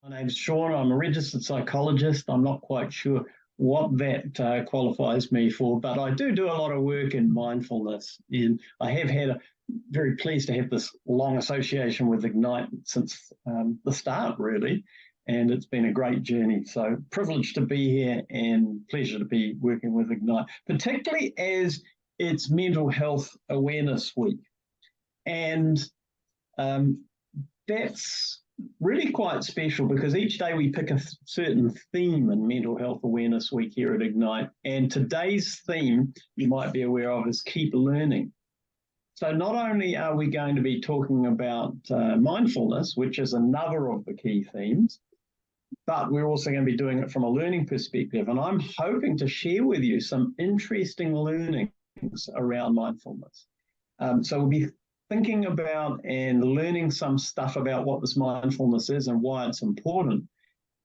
My name's Shaun. I'm a registered psychologist. I'm not quite sure what that qualifies me for, but I do a lot of work in mindfulness. And I have very pleased to have this long association with Ignite since the start, really. And it's been a great journey. So privileged to be here and pleasure to be working with Ignite, particularly as it's Mental Health Awareness Week. And that's really quite special because each day we pick a certain theme in Mental Health Awareness Week here at Ignite. And today's theme, you might be aware of, is keep learning. So not only are we going to be talking about mindfulness, which is another of the key themes, but we're also going to be doing it from a learning perspective. And I'm hoping to share with you some interesting learnings around mindfulness. So we'll be thinking about and learning some stuff about what this mindfulness is and why it's important,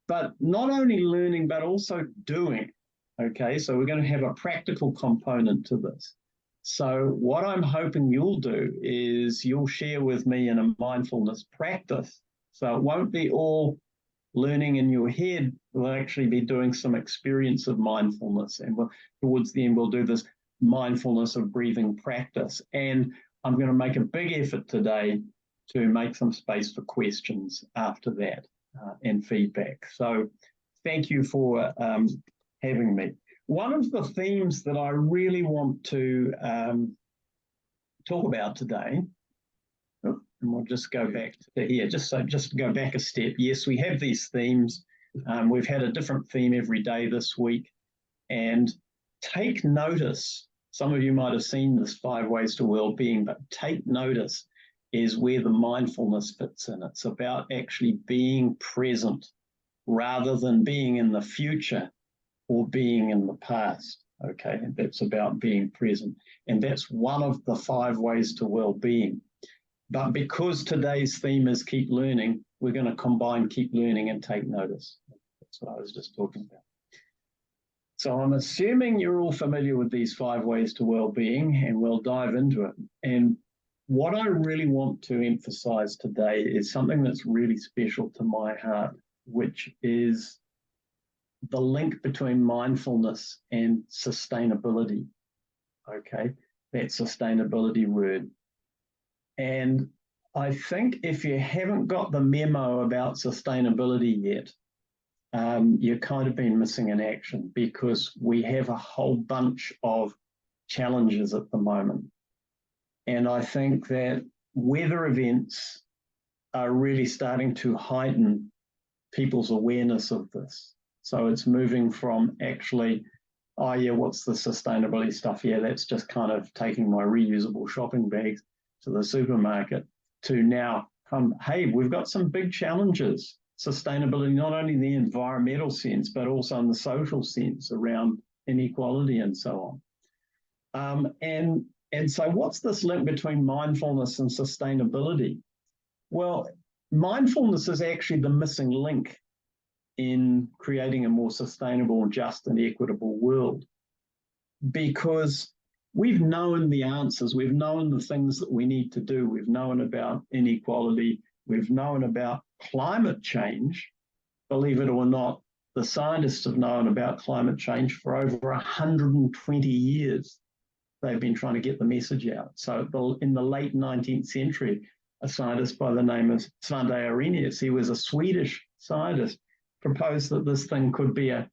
but not only learning, but also doing. Okay, so we're going to have a practical component to this. So what I'm hoping you'll do is you'll share with me in a mindfulness practice. So it won't be all learning in your head. We'll actually be doing some experience of mindfulness. And towards the end, we'll do this mindfulness of breathing practice. And I'm going to make a big effort today to make some space for questions after that and feedback. So thank you for having me. One of the themes that I really want to talk about today, and we'll just go back to here, just to go back a step. Yes, we have these themes. We've had a different theme every day this week. And take notice. Some of you might have seen this 5 Ways to Wellbeing, but take notice is where the mindfulness fits in. It's about actually being present rather than being in the future or being in the past. Okay, that's about being present. And that's one of the 5 ways to well-being. But because today's theme is keep learning, we're going to combine keep learning and take notice. That's what I was just talking about. So I'm assuming you're all familiar with these 5 ways to well-being, and we'll dive into it. And what I really want to emphasize today is something that's really special to my heart, which is the link between mindfulness and sustainability. Okay, that sustainability word. And I think if you haven't got the memo about sustainability yet, you've kind of been missing in action because we have a whole bunch of challenges at the moment. And I think that weather events are really starting to heighten people's awareness of this. So it's moving from actually, oh yeah, what's the sustainability stuff? Yeah, that's just kind of taking my reusable shopping bags to the supermarket, to now hey, we've got some big challenges. Sustainability, not only in the environmental sense, but also in the social sense around inequality and so on. And so what's this link between mindfulness and sustainability? Well, mindfulness is actually the missing link in creating a more sustainable, just and equitable world, because we've known the answers, we've known the things that we need to do, we've known about inequality, we've known about climate change. Believe it or not, the scientists have known about climate change for over 120 years. They've been trying to get the message out. So in the late 19th century, a scientist by the name of Svante Arrhenius, he was a Swedish scientist, proposed that this thing could be a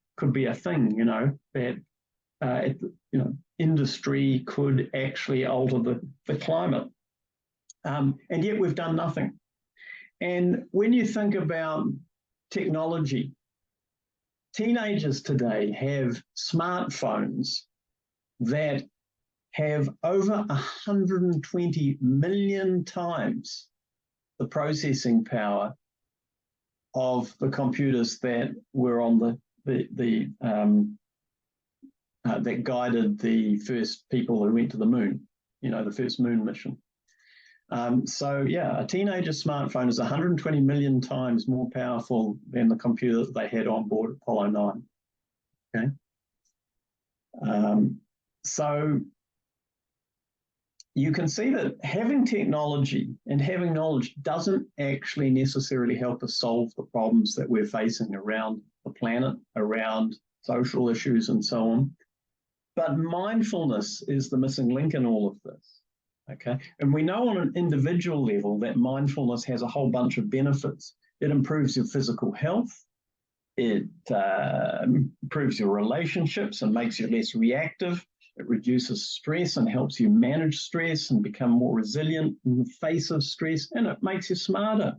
thing, that industry could actually alter the climate. And yet we've done nothing. And when you think about technology, teenagers today have smartphones that have over 120 million times the processing power of the computers that were on that guided the first people who went to the moon, the first moon mission. So yeah, a teenager smartphone is 120 million times more powerful than the computer that they had on board Apollo 9. Okay. So you can see that having technology and having knowledge doesn't actually necessarily help us solve the problems that we're facing around the planet, around social issues and so on. But mindfulness is the missing link in all of this. Okay. And we know on an individual level that mindfulness has a whole bunch of benefits. It improves your physical health. It improves your relationships and makes you less reactive. It reduces stress and helps you manage stress and become more resilient in the face of stress. And it makes you smarter.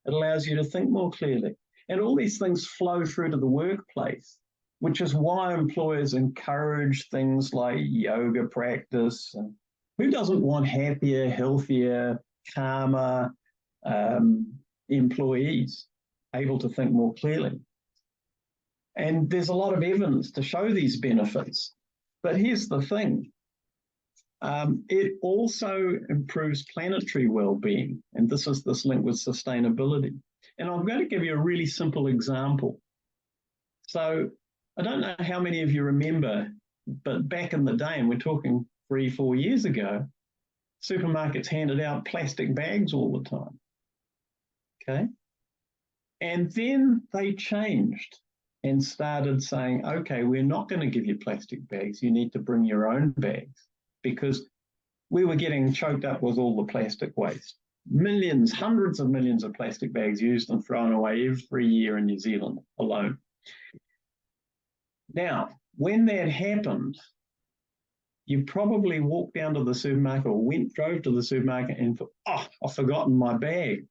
It allows you to think more clearly. And all these things flow through to the workplace, which is why employers encourage things like yoga practice. And who doesn't want happier, healthier, calmer employees able to think more clearly? And there's a lot of evidence to show these benefits. But here's the thing. It also improves planetary well-being. And this is this link with sustainability. And I'm going to give you a really simple example. So I don't know how many of you remember, but back in the day, and we're talking 3-4 years ago, supermarkets handed out plastic bags all the time. Okay. And then they changed and started saying, okay, we're not going to give you plastic bags. You need to bring your own bags, because we were getting choked up with all the plastic waste. Millions, hundreds of millions of plastic bags used and thrown away every year in New Zealand alone. Now, when that happened, you probably walked down to the supermarket or drove to the supermarket and thought, oh, I've forgotten my bag.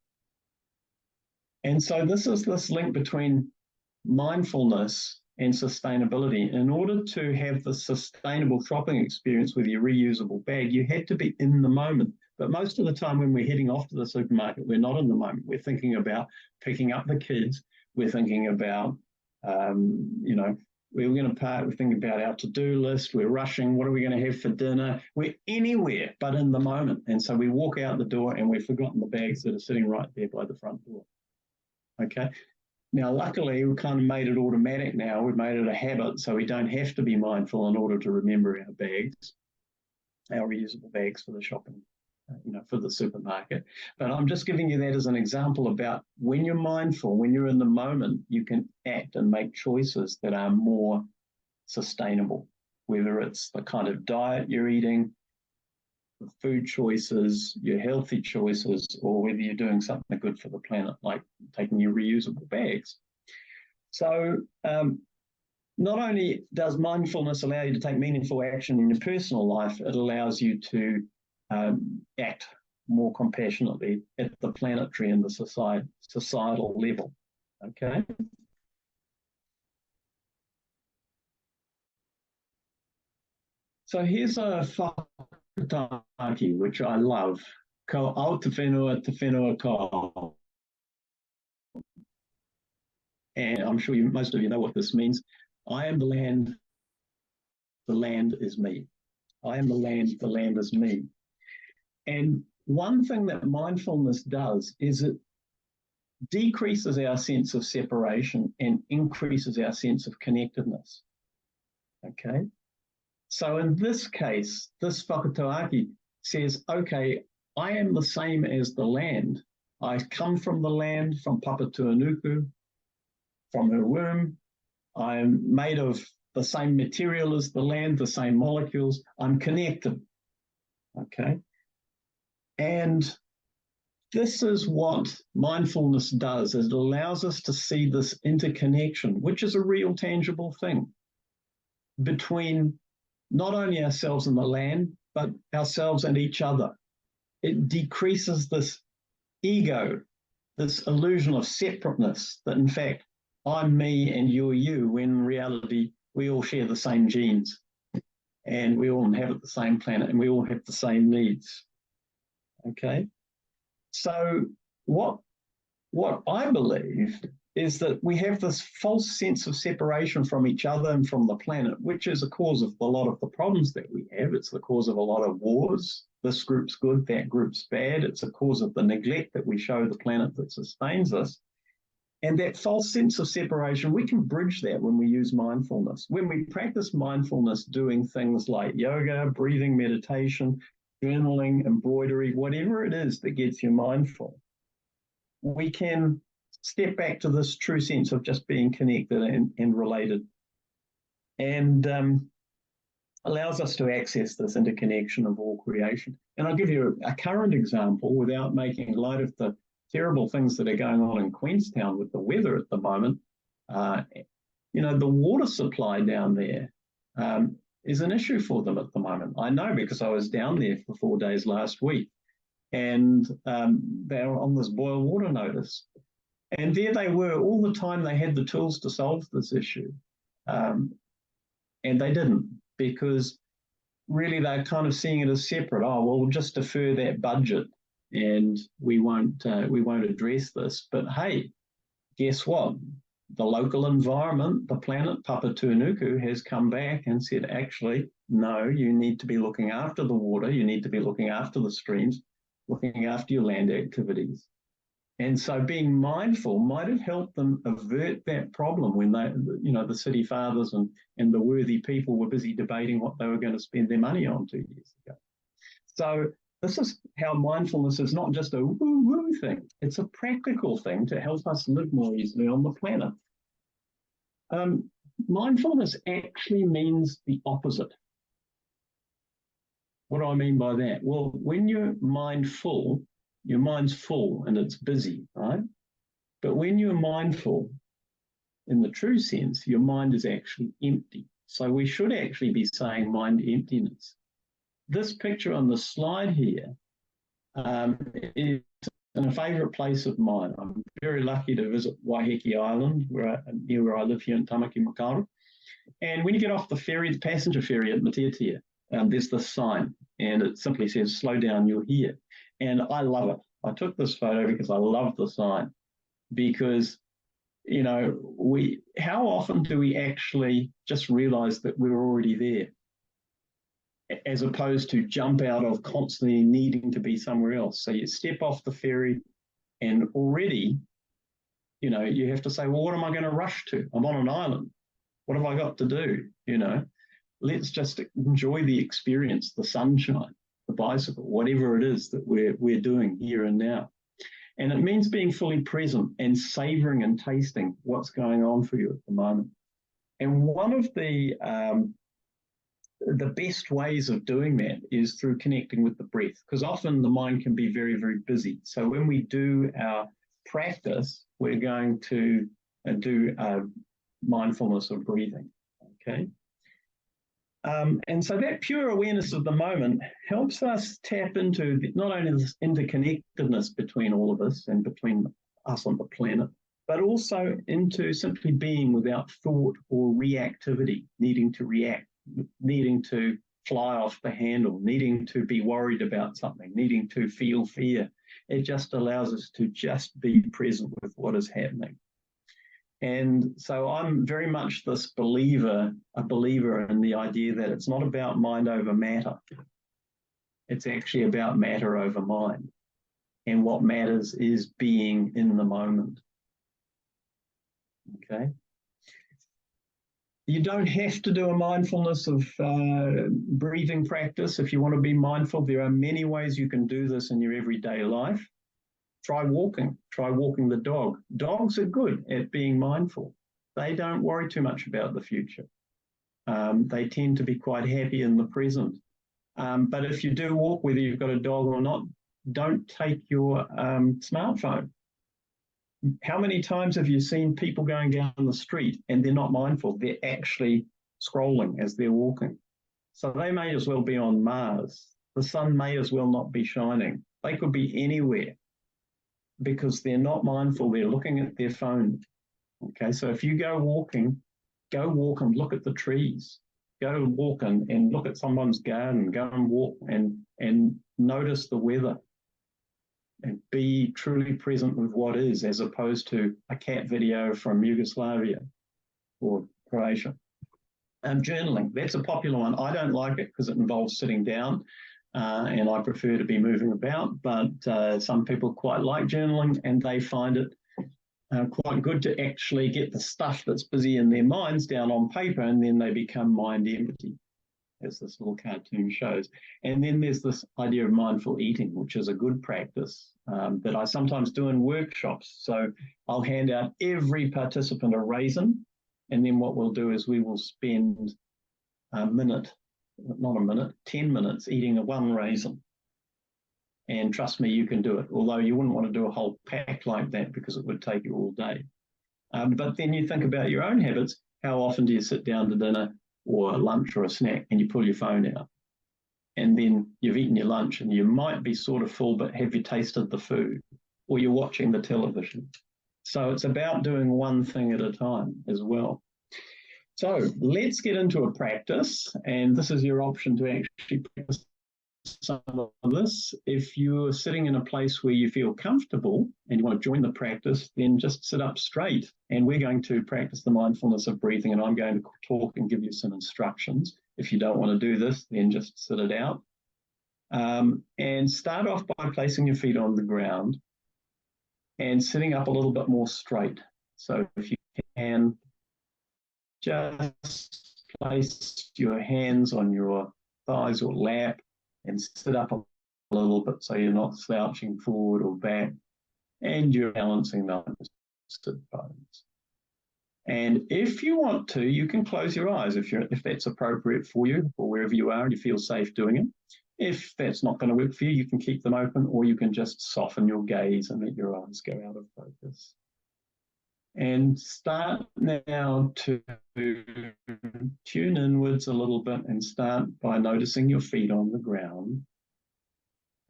And so this is this link between mindfulness and sustainability. In order to have the sustainable shopping experience with your reusable bag, you had to be in the moment. But most of the time when we're heading off to the supermarket, we're not in the moment. We're thinking about picking up the kids. We're thinking about, we're going to park. We're thinking about our to-do list. We're rushing. What are we going to have for dinner? We're anywhere but in the moment. And so we walk out the door and we've forgotten the bags that are sitting right there by the front door. Okay. Now, luckily, we kind of made it automatic now. We've made it a habit, so we don't have to be mindful in order to remember our bags, our reusable bags for the shopping, for the supermarket. But I'm just giving you that as an example about when you're mindful, when you're in the moment, you can act and make choices that are more sustainable, whether it's the kind of diet you're eating, the food choices, your healthy choices, or whether you're doing something good for the planet, like taking your reusable bags. So not only does mindfulness allow you to take meaningful action in your personal life, it allows you to act more compassionately at the planetary and the societal level. Okay. So here's a whakataki, which I love. Ko au te whenua ko. And I'm sure most of you know what this means. I am the land is me. I am the land is me. And one thing that mindfulness does is it decreases our sense of separation and increases our sense of connectedness. Okay? So in this case, this whakataki says, okay, I am the same as the land. I come from the land, from Papatuanuku, from her womb. I'm made of the same material as the land, the same molecules. I'm connected. Okay? And this is what mindfulness does. It allows us to see this interconnection, which is a real tangible thing, between not only ourselves and the land, but ourselves and each other. It decreases this ego, this illusion of separateness, that in fact, I'm me and you're you, when in reality, we all share the same genes and we all inhabit the same planet and we all have the same needs. Okay? So what I believe is that we have this false sense of separation from each other and from the planet, which is a cause of a lot of the problems that we have. It's the cause of a lot of wars. This group's good, that group's bad. It's a cause of the neglect that we show the planet that sustains us. And that false sense of separation, we can bridge that when we use mindfulness. When we practice mindfulness, doing things like yoga, breathing, meditation, journaling, embroidery, whatever it is that gets you mindful, we can step back to this true sense of just being connected and related, and allows us to access this interconnection of all creation. And I'll give you a current example without making light of the terrible things that are going on in Queenstown with the weather at the moment. The water supply down there is an issue for them at the moment. I know because I was down there for 4 days last week, and they're on this boil water notice. And there they were all the time. They had the tools to solve this issue, and they didn't, because really they're kind of seeing it as separate. Oh, well, we'll just defer that budget and we won't address this. But hey, guess what? The local environment, the planet, Papatūānuku, has come back and said, actually, no, you need to be looking after the water, you need to be looking after the streams, looking after your land activities. And so being mindful might have helped them avert that problem when the city fathers and the worthy people were busy debating what they were going to spend their money on 2 years ago. So this is how mindfulness is not just a woo-woo thing. It's a practical thing to help us live more easily on the planet. Mindfulness actually means the opposite. What do I mean by that? Well, when you're mindful, your mind's full and it's busy, right? But when you're mindful, in the true sense, your mind is actually empty. So we should actually be saying mind-emptyness. This picture on the slide here is in a favourite place of mine. I'm very lucky to visit Waiheke Island, near where I live here in Tamaki Makaurau. And when you get off the ferry, the passenger ferry at Matiatia, there's this sign, and it simply says, "Slow down, you're here." And I love it. I took this photo because I love the sign, because, how often do we actually just realize that we're already there, as opposed to jump out of constantly needing to be somewhere else? So you step off the ferry and already, you have to say, well, what am I going to rush to? I'm on an island. What have I got to do? Let's just enjoy the experience, the sunshine, the bicycle, whatever it is that we're doing here and now. And it means being fully present and savoring and tasting what's going on for you at the moment. And one of the best ways of doing that is through connecting with the breath, because often the mind can be very, very busy. So when we do our practice, we're going to do mindfulness of breathing, okay? And so that pure awareness of the moment helps us tap into not only this interconnectedness between all of us and between us on the planet, but also into simply being without thought or reactivity, needing to react, needing to fly off the handle, needing to be worried about something, needing to feel fear. It just allows us to just be present with what is happening. And so I'm very much a believer in the idea that it's not about mind over matter. It's actually about matter over mind. And what matters is being in the moment. Okay? You don't have to do a mindfulness of breathing practice. If you want to be mindful, there are many ways you can do this in your everyday life. Try walking the dog. Dogs are good at being mindful. They don't worry too much about the future. They tend to be quite happy in the present. But if you do walk, whether you've got a dog or not, don't take your smartphone. How many times have you seen people going down the street and they're not mindful? They're actually scrolling as they're walking. So they may as well be on Mars. The sun may as well not be shining. They could be anywhere, because they're not mindful. They're looking at their phone. Okay, so if you go walk and look at the trees. Go walk and look at someone's garden. Go and walk and notice the weather. And be truly present with what is, as opposed to a cat video from Yugoslavia or Croatia. Journaling, that's a popular one. I don't like it because it involves sitting down. And I prefer to be moving about, but some people quite like journaling, and they find it quite good to actually get the stuff that's busy in their minds down on paper, and then they become mind empty. as this little cartoon shows. And then there's this idea of mindful eating, which is a good practice that I sometimes do in workshops. So I'll hand out every participant a raisin, and then what we'll do is we will spend a minute, not a minute, 10 minutes eating one raisin. And trust me, you can do it, although you wouldn't want to do a whole pack like that because it would take you all day. But then you think about your own habits. How often do you sit down to dinner or a lunch or a snack and you pull your phone out? And then you've eaten your lunch and you might be sort of full, but have you tasted the food? Or you're watching the television. So it's about doing one thing at a time as well. So let's get into a practice. And this is your option to actually practice some of this. If you're sitting in a place where you feel comfortable and you want to join the practice, then just sit up straight. And we're going to practice the mindfulness of breathing, and I'm going to talk and give you some instructions. If you don't want to do this, then just sit it out. And start off by placing your feet on the ground and sitting up a little bit more straight. So if you can, just place your hands on your thighs or lap and sit up a little bit so you're not slouching forward or back, and you're balancing those sit bones. And if you want to, you can close your eyes if that's appropriate for you or wherever you are and you feel safe doing it. If that's not going to work for you, you can keep them open, or you can just soften your gaze and let your eyes go out of focus. And start now to tune inwards a little bit and start by noticing your feet on the ground.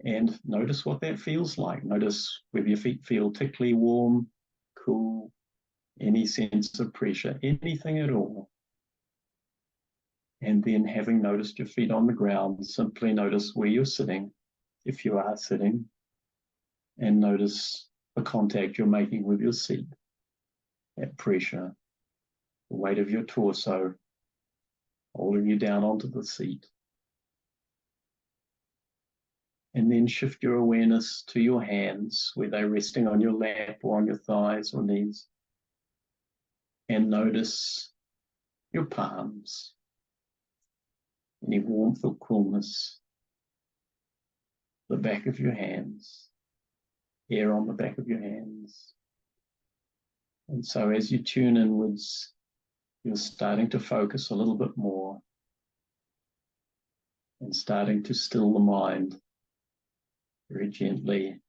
And notice what that feels like. Notice whether your feet feel tickly, warm, cool, any sense of pressure, anything at all. And then, having noticed your feet on the ground, simply notice where you're sitting, if you are sitting, and notice the contact you're making with your seat. That pressure, the weight of your torso, holding you down onto the seat. And then shift your awareness to your hands, where they're resting on your lap or on your thighs or knees. And notice your palms, any warmth or coolness, the back of your hands, hair on the back of your hands. And so as you tune inwards, you're starting to focus a little bit more and starting to still the mind very gently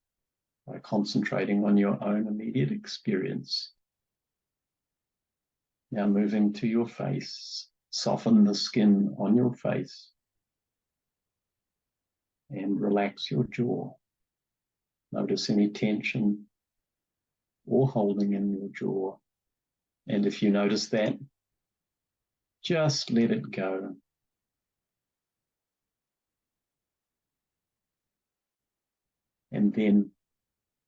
by concentrating on your own immediate experience. Now moving to your face, soften the skin on your face and relax your jaw. Notice any tension or holding in your jaw. And if you notice that, just let it go. And then,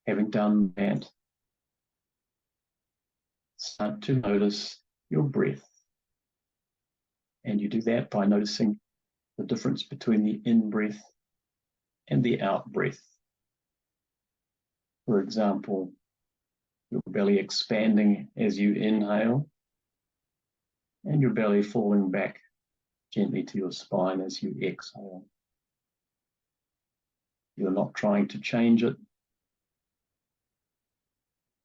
having done that, start to notice your breath. And you do that by noticing the difference between the in-breath and the out-breath. For example, your belly expanding as you inhale, and your belly falling back gently to your spine as you exhale. You're not trying to change it.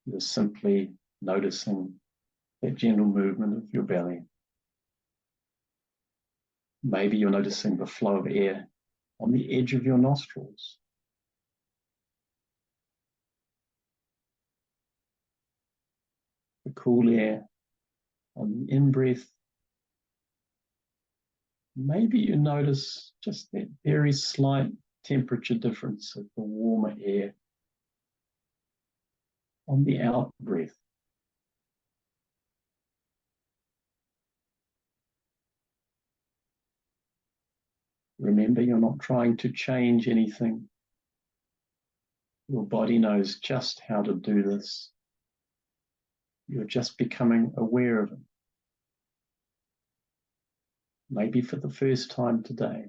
You're simply noticing that gentle movement of your belly. Maybe you're noticing the flow of air on the edge of your nostrils. The cool air on the in-breath. Maybe you notice just that very slight temperature difference of the warmer air on the out-breath. Remember, you're not trying to change anything. Your body knows just how to do this. You're just becoming aware of it. Maybe for the first time today.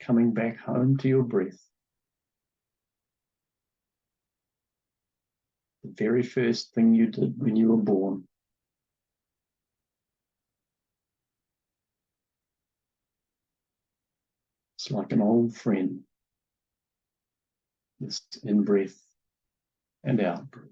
Coming back home to your breath. The very first thing you did when you were born. It's like an old friend. This in-breath and out-breath.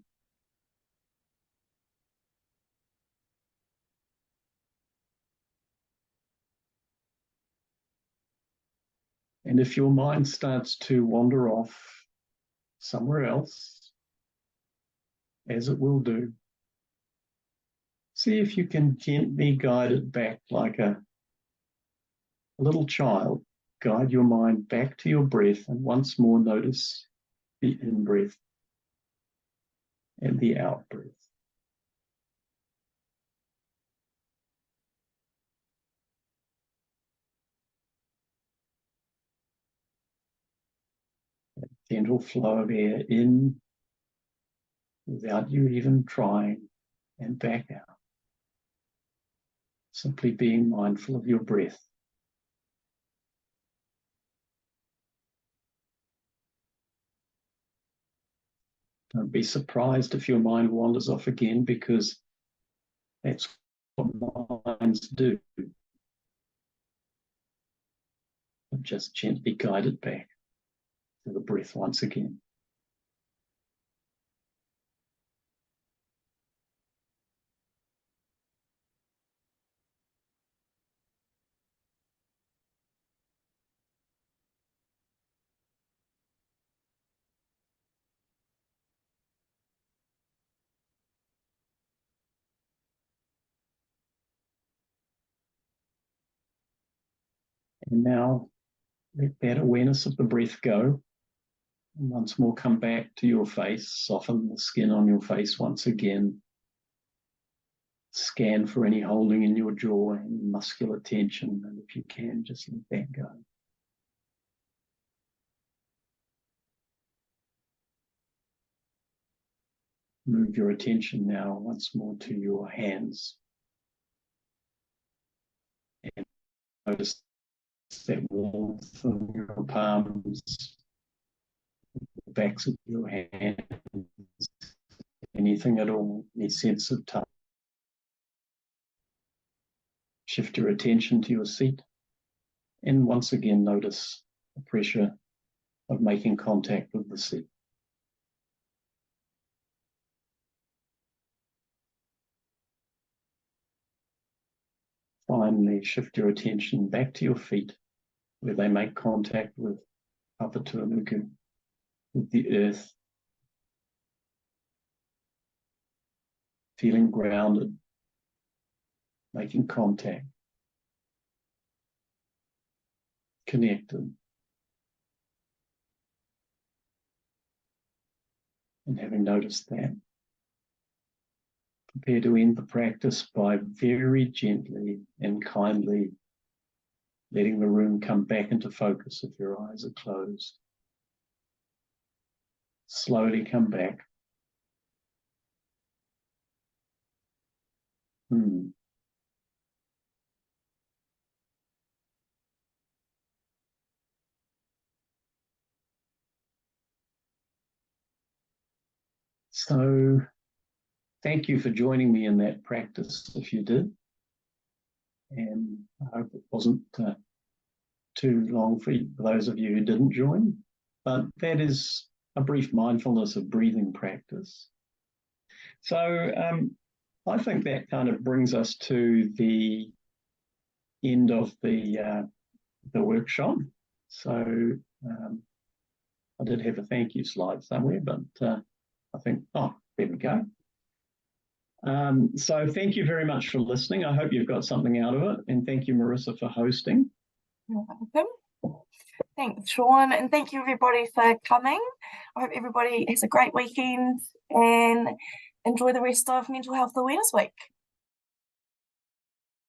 And if your mind starts to wander off somewhere else, as it will do, see if you can gently guide it back like a little child. Guide your mind back to your breath and once more notice the in-breath and the out-breath. That gentle flow of air in without you even trying and back out. Simply being mindful of your breath. Don't be surprised if your mind wanders off again, because that's what minds do. But just gently guide it back to the breath once again. And now let that awareness of the breath go. And once more come back to your face. Soften the skin on your face once again. Scan for any holding in your jaw and muscular tension. And if you can, just let that go. Move your attention now once more to your hands. And notice that warmth of your palms, the backs of your hands, anything at all, any sense of touch. Shift your attention to your seat, and once again notice the pressure of making contact with the seat. Finally, shift your attention back to your feet, where they make contact with Apatuanuku, with the earth, feeling grounded, making contact, connected, and having noticed that, prepare to end the practice by very gently and kindly letting the room come back into focus if your eyes are closed. Slowly come back. So thank you for joining me in that practice if you did. And I hope it wasn't too long for those of you who didn't join. But that is a brief mindfulness of breathing practice. So I think that kind of brings us to the end of the workshop. So I did have a thank you slide somewhere, but I think, there we go. So thank you very much for listening. I hope you've got something out of it. And thank you, Marissa, for hosting. You're welcome. Thanks, Shaun. And thank you, everybody, for coming. I hope everybody has a great weekend and enjoy the rest of Mental Health Awareness Week.